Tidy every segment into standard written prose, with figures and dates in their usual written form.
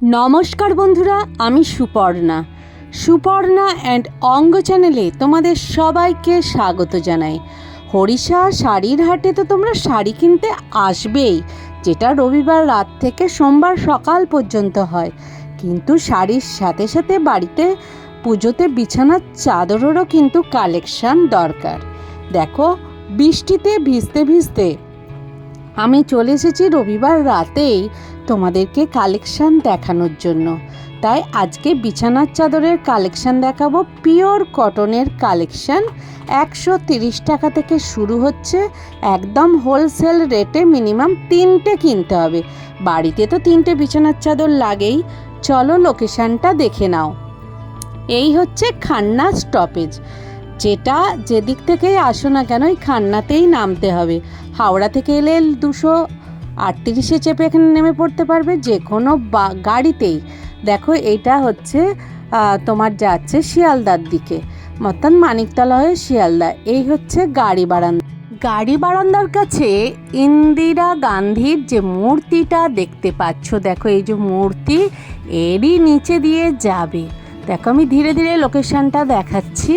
নমস্কার বন্ধুরা, আমি সুপর্ণা অ্যান্ড অঙ্গ চ্যানেলে তোমাদের সবাইকে স্বাগত জানাই। হরিষা শাড়ির হাটে তো তোমরা শাড়ি কিনতে আসবেই, যেটা রবিবার রাত থেকে সোমবার সকাল পর্যন্ত হয়। কিন্তু শাড়ির সাথে সাথে বাড়িতে পুজোতে বিছানার চাদরেরও কিন্তু কালেকশান দরকার। দেখো, বৃষ্টিতে ভিজতে ভিজতে আমি চলে এসেছি রবিবার রাতেই তোমাদেরকে কালেকশান দেখানোর জন্য। তাই আজকে বিছানার চাদরের কালেকশান দেখাবো। পিওর কটনের কালেকশান 130 টাকা থেকে শুরু হচ্ছে, একদম হোলসেল রেটে। মিনিমাম 3টে কিনতে হবে, বাড়িতে তো 3টে বিছানার চাদর লাগেই। চলো লোকেশানটা দেখে নাও। এই হচ্ছে খান্না স্টপেজ, যেটা যেদিক থেকেই আসো না কেন এই খান্নাতেই নামতে হবে। হাওড়া থেকে এলে 238-এ চেপে এখানে নেমে পড়তে পারবে, যে কোনো গাড়িতেই। দেখো, এটা হচ্ছে তোমার যাচ্ছে শিয়ালদার দিকে, মতন মানিকতলা হয়ে শিয়ালদা। এই হচ্ছে গাড়ি বারান্দার কাছে ইন্দিরা গান্ধীর যে মূর্তিটা দেখতে পাচ্ছ, দেখো এই যে মূর্তি, এরই নিচে দিয়ে যাবে। দেখো, আমি ধীরে ধীরে লোকেশনটা দেখাচ্ছি।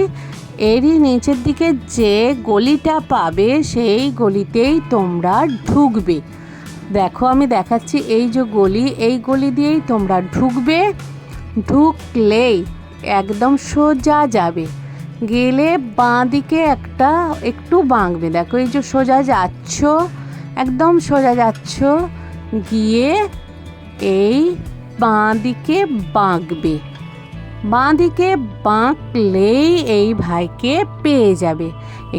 এরই নিচের দিকে যে গলিটা পাবে, সেই গলিতেই তোমরা ঢুকবে। দেখো, আমি দেখাচ্ছি, এই যে গলি, এই গলি দিয়েই তোমরা ঢুকবে। ঢুকলেই একদম সোজা যাবে, গেলে বাঁ দিকে একটু বাঁকবে। দেখো, এই যে সোজা যাচ্ছ, একদম সোজা যাচ্ছ, গিয়ে এই বাঁ দিকে বাঁকবে। বাঁ দিকে বাঁকলেই এই ভাইকে পেয়ে যাবে।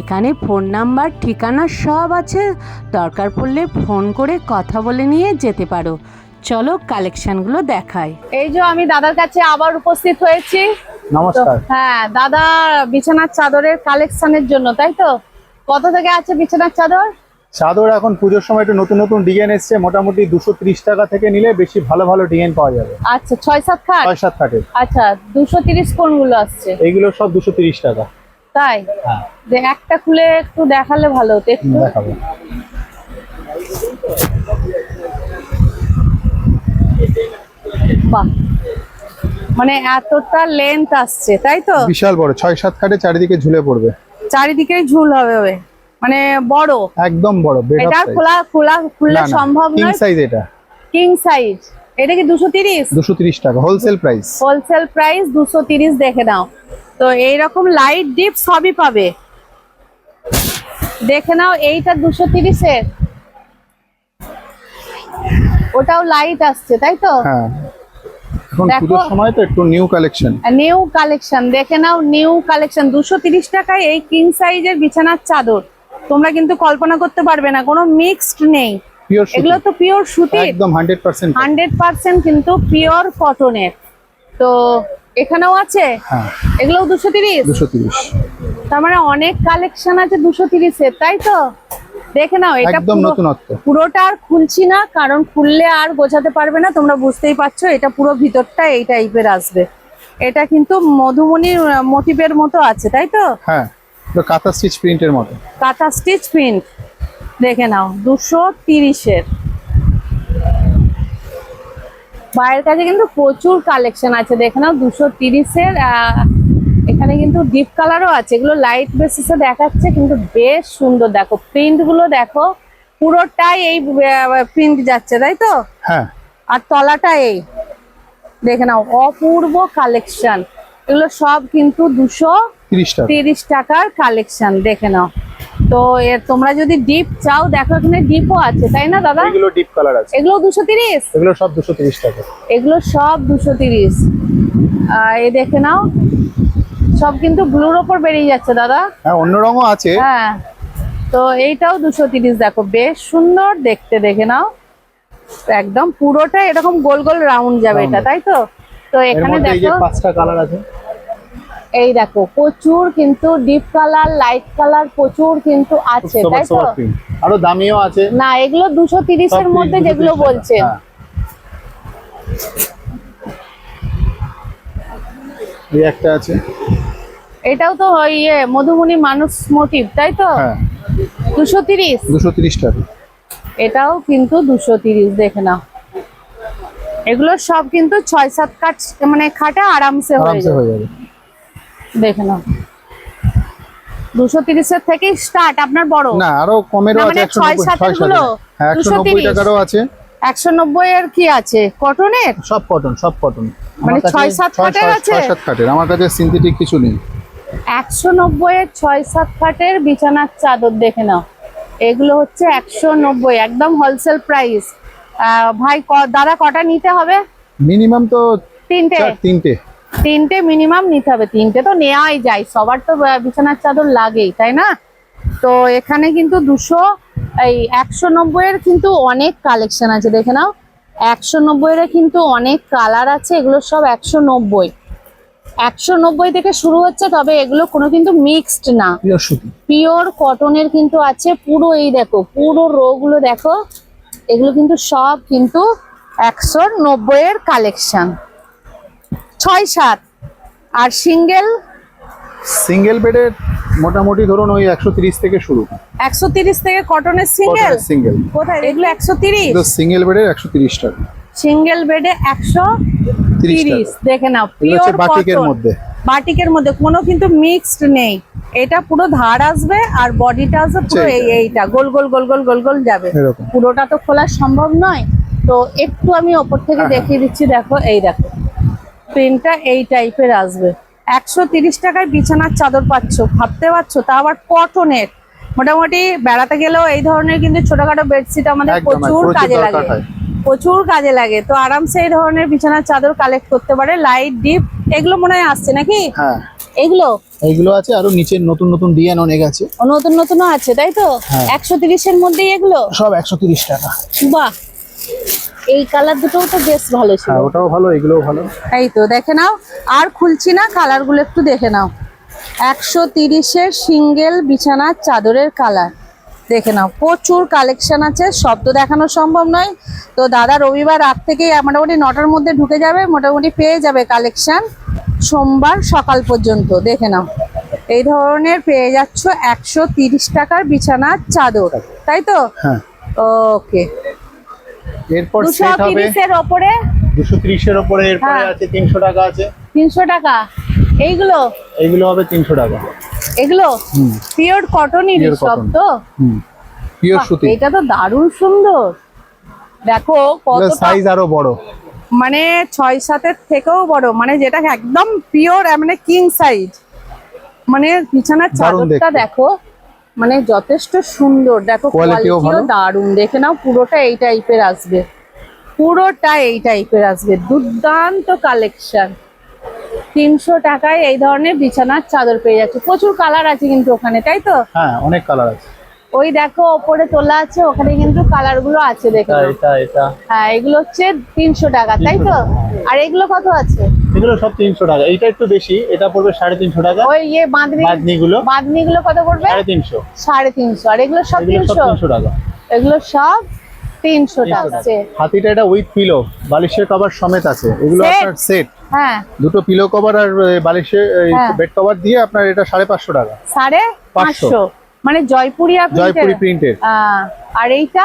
এখানে ফোন নাম্বার, ঠিকানা সব আছে, দরকার পড়লে ফোন করে কথা বলে নিয়ে যেতে পারো। চলো কালেকশনগুলো দেখাই। এই যে আমি দাদার কাছে আবার উপস্থিত হয়েছি। নমস্কার। হ্যাঁ দাদা, বিছানার চাদরের কালেকশনের জন্য, তাই তো? কত থেকে আছে বিছানার চাদর? চাদর এখন পুজোর সময় একটু নতুন নতুন ডিজাইন এসছে, মোটামুটি 230 টাকা থেকে নিলে বেশি ভালো ভালো ডিজাইন পাওয়া যাবে। আচ্ছা, 6-7 খাট? 6-7 খাটের। আচ্ছা, 230 কোনগুলো আসছে? এইগুলো সব 230 টাকা। তাই? হ্যাঁ। যে একটা খুলে একটু দেখালে ভালো হতো। একটু দেখাবো। বাহ, মানে এতটা লেন্থ আসছে, তাই তো? বিশাল বড়, 6-7 খাটে চারিদিকে ঝুলে পড়বে। চারিদিকে ঝুল হবে, মানে বড়, একদম বড়। এটা খুললে সম্ভব নয়। কিং সাইজ এটা। King size. এটা কি 230? 230 টাকা হোলসেল প্রাইস। Wholesale price 230। দেখে নাও তো, এইরকম লাইট ডিপ সবই পাবে। দেখে নাও, এইটা 230 এর, ওটাও লাইট আসছে, তাই তো? হ্যাঁ, এখন পুজোর সময় তো একটু নিউ কালেকশন। দেখে নাও, নিউ কালেকশন। 230 টাকায় এই কিং সাইজের বিছানার চাদর তোমরা কিন্তু কল্পনা করতে পারবে না, কোনো মিক্সড নেই। এগুলো তো পিওর সুতি, একদম 100% কিন্তু পিওর কটনের। তো এখানেও আছে। হ্যাঁ, এগুলো 230। তার মানে অনেক কালেকশন আছে 230 এর, তাই তো? দেখে নাও, এটা একদম নতুনত্ব। পুরোটা আর খুলছি না, কারণ খুললে আর গোছাতে পারবে না। তোমরা বুঝতেই পারছো, এটা পুরো ভিতরটা এই টাইপের আসবে। এটা কিন্তু মধুমণির মোটিভের মতো আছে, তাই তো? হ্যাঁ, কাঁথা স্টিচ প্রিন্টের মতো। কাঁথা স্টিচ প্রিন্ট। দেখে নাও, 230 এর। বাইরের কাছে কিন্তু প্রচুর কালেকশন আছে। দেখে নাও, 230 এর। এখানে কিন্তু ডিপ কালারও আছে, এগুলো লাইট বেসিসে দেখাচ্ছে, কিন্তু বেশ সুন্দর। দেখো প্রিন্ট গুলো, দেখো পুরোটাই এই প্রিন্ট যাচ্ছে, তাই তো? হ্যাঁ, আর তলাটা এই। দেখে নাও, অপূর্ব কালেকশন। এগুলো সব কিন্তু 230 টাকার কালেকশন। দেখে নাও তো, তোমরা যদি ডিপ চাও, দেখো এখানে ডিপও আছে, তাই না দাদা? এগুলো ডিপ কালার আছে। এগুলো 230? এগুলো সব 230 টাকা। এগুলো সব 230। এই দেখে নাও, সব কিন্তু ব্লুর ওপর বেরিয়ে যাচ্ছে দাদা। হ্যাঁ, অন্য রঙও আছে। হ্যাঁ, তো এইটাও 230। দেখো বেশ সুন্দর দেখতে। দেখে নাও, একদম পুরোটা এরকম গোল গোল রাউন্ড যাবে এটা, তাই তো? তো এখানে দেখো 5টা কালার আছে। এই দেখো, প্রচুর কিন্তু ডিপ কালার, লাইট কালার প্রচুর কিন্তু আছে, তাই তো? আরো দামিও আছে। না, এগুলো 230 এর মধ্যে যেগুলো বলছেন। এই একটা আছে, এটাও তো মধুমণি মানুষ মোটিভ, তাই তো? হ্যাঁ, 230 টাকা। এটাও কিন্তু 230। দেখে নাও, এগুলো সব কিন্তু 6-7 কাঠ মানে খাটে আরামসে হয়ে আরামসে হয়ে যাবে। যাবে। দেখে নাও 230 এর থেকে স্টার্ট আপনার বড়। না আরো কমেরও না, আছে, মানে 190 গুলো 190 টাকারও আছে। 190 এর কি আছে কটনের? সব কটন, সব কটন। মানে 6-7 খাটের আছে? 6-7 খাটের, আমার কাছে সিনথেটিক কিছু নেই। 190 এর 6-7 খাটের বিছানার চাদর দেখে নাও। এগুলো হচ্ছে 190, একদম হোলসেল প্রাইস। ভাই দাদা কটা নিতে হবে? মিনিমাম তো তিনটে তিনটে মিনিমাম নিতে হবে। তিনটে তো নেওয়াই যায়, সবার তো বিছানার চাদর লাগেই, তাই না? তো এখানে কিন্তু 190 এর কিন্তু অনেক কালেকশন আছে, দেখে নাও। 190 এর কিন্তু অনেক কালার আছে, এগুলো সব 190 থেকে শুরু হচ্ছে। তবে এগুলো কোনো কিন্তু মিক্সড না, পিওর কটনের কিন্তু আছে পুরো। এই দেখো পুরো রো গুলো দেখো, এগুলো কিন্তু সব কিন্তু 190 এর কালেকশন। 6-7 আর সিঙ্গেল বেডের মোটামুটি ধরুন ওই 130 থেকে শুরু। 130 থেকে কটনের সিঙ্গেল। কোথায় এগুলো? 130 সিঙ্গেল বেডের 130 টাকা। সিঙ্গেল বেডে 130। দেখে নাও পিওর বাটিকের মধ্যে, বাটিকের মধ্যে কোনো কিন্তু মিক্সড নেই। এটা পুরো ধার আসবে আর বডিটা আসবে পুরো এইটা গোল গোল গোল গোল গোল গোল যাবে। পুরোটা তো খোলা সম্ভব নয়, তো একটু আমি ওপর থেকে দেখিয়ে দিচ্ছি। দেখো এই দেখো প্রিন্টটা এই টাইপের আসবে। 130 টাকায় বিছানার চাদর পাচ্ছ, ভাবতে পারছো? তা আবার কটনের। মোটামুটি বেড়াতে গেলেও এই ধরনের কিন্তু ছোটখাটো বেডশিট আমাদের প্রচুর কাজে লাগে, প্রচুর কাজে লাগে। তো আরামসে এই ধরনের বিছানার চাদর কালেক্ট করতে পারে। লাইট ডিপ এগুলো মনে হয় আসছে নাকি? হ্যাঁ এইগুলো আছে, আরো নিচে নতুন নতুন ডিজাইন অনেক আছে, নতুন নতুনও আছে, তাই তো? 130 এর মধ্যেই এগুলো সব 130 টাকা। বাহ, এই কালার দুটোও তো বেশ ভালো ছিল। হ্যাঁ ওটাও ভালো, এগুলোও ভালো। এই তো দেখে নাও, আর খুলছি না, কালার গুলো একটু দেখে নাও। 130 এর সিঙ্গেল বিছানার চাদরের কালার দেখে নাও। প্রচুর কালেকশন আছে, সব তো দেখানো সম্ভব নয়। তো দাদা রবিবার রাত থেকে মোটামুটি 9টার মধ্যে ঢুকে যাবে, মোটামুটি পেয়ে যাবে কালেকশন সোমবার সকাল পর্যন্ত। দেখে নাও এই ধরনের পেয়ে যাচ্ছ 130 টাকার বিছানার চাদর, তাই তো? হ্যাঁ ওকে। এরপর 230 এর উপরে, 230 এর উপরে এরপরে আছে 300 টাকা আছে। 300 টাকা। এইগুলো হবে 300 টাকা। এগুলো পিওর কটনই সব তো? পিওর সুতি। এটা তো দারুণ সুন্দর। দেখো কত সাইজ আরো বড়, মানে 6-7 এর থেকেও বড়, মানে যেটা একদম পিওর, মানে কিং সাইজ। মানে বিছানার চাদরটা দেখো, মানে যথেষ্ট সুন্দর। দেখো কোয়ালিটিও দারুণ। দেখে নাও পুরোটা এই টাইপের আসবে, পুরোটা এই টাইপের আসবে। দুর্দান্ত কালেকশন। 300 টাকায় এই ধরনের বিছানার চাদর পেয়ে যাচ্ছে। প্রচুর কালার আছে কিন্তু ওখানে, তাই তো? হ্যাঁ অনেক কালার আছে। ওই দেখো ওপরে তোলা আছে, ওখানে কিন্তু কালার গুলো আছে। দেখো এটা হ্যাঁ, এগুলো হচ্ছে 300 টাকা, তাই তো? আর এগুলো কত আছে? এগুলো সব 300 টাকা। এটা একটু বেশি, এটা পড়বে 350 টাকা। ওই বাঁধনিগুলো কত পড়বে? 350। 350। আর এগুলো সব 300 টাকা। এগুলো সব 300 টাকা। হাতিটা এটা উইথ পিলো, বালিশের কভার সমেত আছে। এগুলো আপনার সেট। হ্যাঁ, দুটো পিলো কভার আর বালিশের বেড কভার দিয়ে আপনার এটা 550 টাকা। 550, মানে জয়পুরি প্রিন্টের। আর এইটা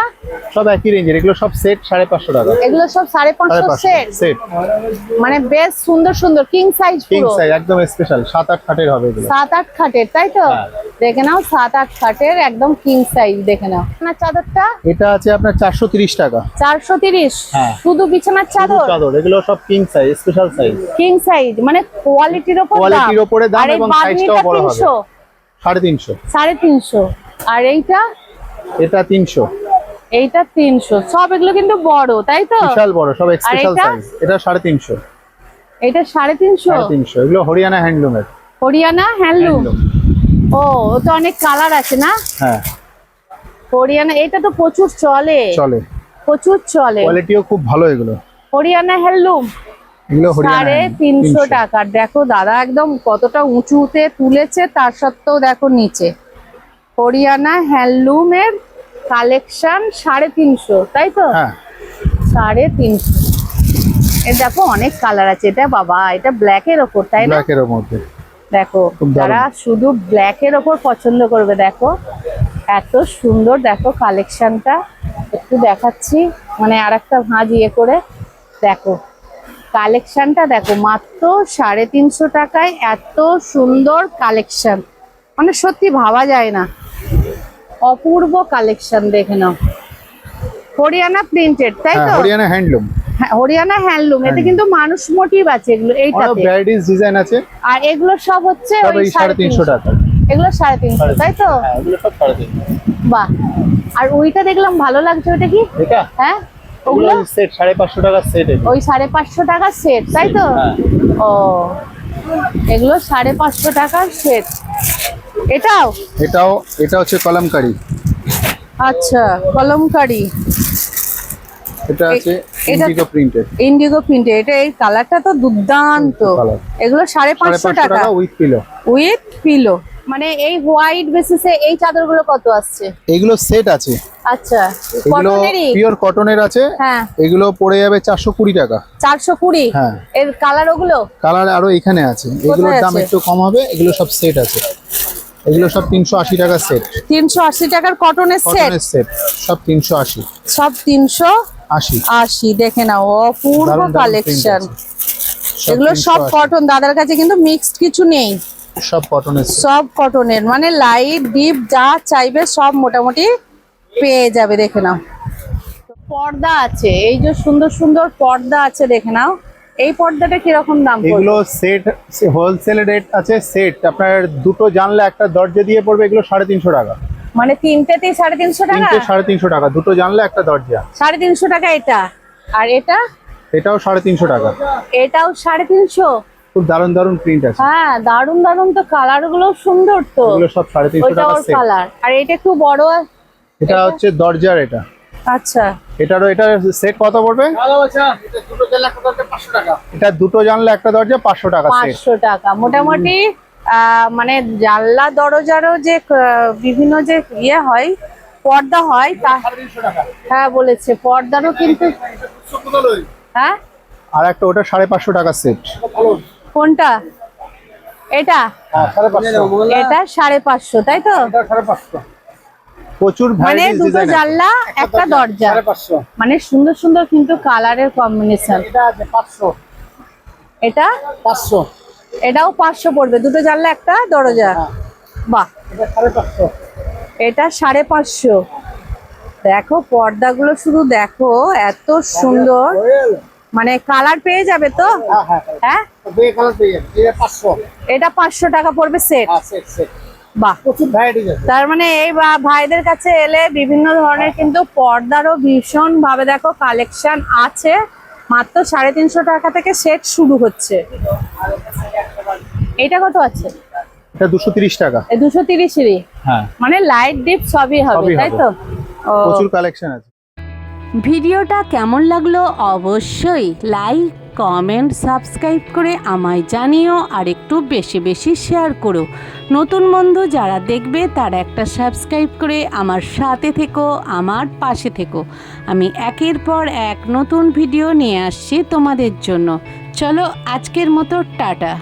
সব একই রেঞ্জের, এগুলো সব সেট 550 টাকা। এগুলো সব 550 সেট। মানে বেশ সুন্দর সুন্দর কিং সাইজ, কিং সাইজ একদম স্পেশাল। 7-8 খাটের হবে এগুলো। 7-8 খাটের, তাই তো? দেখে নাও 7-8 খাটের একদম কিং সাইজ। দেখে নাও না চাদরটা, এটা আছে আপনার 430 টাকা। 430 শুধু বিছানার চাদর। এগুলো সব king size, special size. King size মানে কোয়ালিটির উপরে দাম, এবং সাইজটাও বড় হবে। 350। 350। আর এটা 300। এইটা 300। সব এগুলো কিন্তু বড়, তাই তো? বিশাল বড়, সব স্পেশাল সাইজ। এটা 350। এটা 350। এগুলো হরিয়ানা হ্যান্ডলুমের। হরিয়ানা হ্যান্ডলুম। ও তো অনেক কালার আছে না? হ্যাঁ হরিয়ানা, এটা তো প্রচুর চলে, প্রচুর চলে। কোয়ালিটিও খুব ভালো এগুলো। হরিয়ানা হ্যান্ডলুম এগুলো 350 টাকার। দেখো দাদা একদম কতটা উঁচুতে তুলেছে, তার সত্ত্বেও দেখো নিচে হরিয়ানা হ্যান্ডলুমের কালেকশন 350, তাই তো? 350। এর দেখো অনেক কালার আছে। এটা বাবা, এটা ব্ল্যাকের ওপর, তাই না? ব্ল্যাকের মধ্যে দেখো, যারা শুধু ব্ল্যাকের ওপর পছন্দ করবে, দেখো এত সুন্দর। দেখো কালেকশনটা একটু দেখাচ্ছি, মানে আরেকটা ভাঁজ করে। দেখো কালেকশনটা দেখো, মাত্র 350 টাকায় এত সুন্দর কালেকশন, মানে সত্যি ভাবা যায় না। অপূর্ব কালেকশন, দেখে নাও। হরিয়ানা প্রিন্টেড, তাই তো? হরিয়ানা হ্যান্ডলুম। হ্যাঁ, হরিয়ানা হ্যান্ডলুম। এতে কিন্তু মানুষ মোটিভ আছে এগুলো, এইটাতে। ভ্যারাইটিস ডিজাইন আছে। আর এগুলো সব হচ্ছে ওই 350 টাকা। এগুলো 350, তাই তো? হ্যাঁ, এগুলো সব 350। বাহ। আর ওইটা দেখলাম ভালো লাগছে, ওইটা কি? এটা হ্যাঁ, ওগুলো ওগুলো সেট 550 টাকা সেট। ওই 550 টাকা সেট, তাই তো? হ্যাঁ। ও, এগুলো 550 টাকার সেট। এটাও এটা হচ্ছে কলমকারি। আচ্ছা, কলমকারি। এটা আছে এটা ইন্ডিগো প্রিন্টেড। Indigo printed. এটা এই কালারটা তো দুর্দান্ত। কালার। এগুলো 550 টাকা উইথ পিলো। With pillow. মানে এই হোয়াইট বেসিসে এই চাদরগুলো কত আসছে? এগুলো সেট আছে। আচ্ছা, এগুলো কটনেরই? পিওর কটনের আছে। হ্যাঁ, এগুলো পড়ে যাবে 420 টাকা। 420? হ্যাঁ। এর কালার ওগুলো? কালার আরো এখানে আছে, এগুলোর দাম আছে? একটু কম হবে। এগুলো সব সেট আছে, এগুলো সব 380 টাকা সেট। 380 টাকার কটনের সেট? কটনের সেট সব 380। সব 380। দেখে নাও, অপূর্ব কালেকশন। এগুলো সব কটন, দাদার কাছে কিন্তু মিক্সড কিছু নেই, সব কটনের। সব কটনের, মানে লাইট ডিপ যা চাইবে সব মোটামুটি পেয়ে যাবে। দেখে নাও, পর্দা আছে, এই যে সুন্দর সুন্দর পর্দা আছে, দেখে নাও। এই পর্দাটা কিরকম দাম পড়বে? এগুলো সেট হোলসেল রেট আছে। সেট আপনার দুটো জানলা একটা দরজা দিয়ে পড়বে, এগুলো 350 টাকা। মানে তিনটেতেই 350 টাকা? 350 টাকা, দুটো জানলা একটা দরজা। 350 টাকা এটা। আর এটা? এটাও 350 টাকা। এটাও 350? খুব দারুণ দারুণ প্রিন্ট আছে। হ্যাঁ, দারুন দারুন তো, কালার গুলো সুন্দর তো। এগুলো সব 350 টাকা সেট। কালার। আর এটা একটু বড়। এটা হচ্ছে দরজার। এটা আচ্ছা, এটার সেট কত পড়বে? এটা দুটো জানলা একটা দরজা 500 টাকা সেট। 500 টাকা মোটামুটি। মানে জানলা দরজারও যে বিভিন্ন যে ইয়ে হয়, পর্দা হয়, তা হ্যাঁ বলেছে, পর্দারও কিন্তু। হ্যাঁ, আর একটা ওটা 550 টাকা সেট। কোনটা? এটা? এটা 550, তাই তো? প্রচুর মানে ভ্যারাইটিস দুটো ডিজাইন। জানলা একটা দরজা, মানে সুন্দর সুন্দর কিন্তু কালারের কম্বিনেশন। এটা 500। এটাও 500 পড়বে, দুটো জানলা একটা দরজা। বাহ, এটা 550। দেখো পর্দাগুলো শুধু দেখো, এত সুন্দর, মানে কালার পেয়ে যাবে তো? হ্যাঁ, এটা 500 টাকা পড়বে সেট। বাহ, তার মানে এই ভাইদের কাছে এলে বিভিন্ন ধরনের কিন্তু পর্দারও ভীষণ ভাবে দেখো কালেকশন আছে। মাত্র 350 টাকা থেকে সেট শুরু হচ্ছে। এটা কত আছে? এটা 230 টাকা। এই 230-এরই? হ্যাঁ, মানে লাইট ডিপ সবই হবে, তাই তো? ও, প্রচুর কালেকশন আছে। ভিডিওটা কেমন লাগলো অবশ্যই লাইক, কমেন্ট, সাবস্ক্রাইব করে আমায় জানিও, আর একটু বেশি বেশি শেয়ার করো। নতুন বন্ধু যারা দেখবে তারা একটা সাবস্ক্রাইব করে আমার সাথে থেকো, আমার পাশে থেকো। আমি একের পর এক নতুন ভিডিও নিয়ে আসছি তোমাদের জন্য। চলো আজকের মতো টাটা।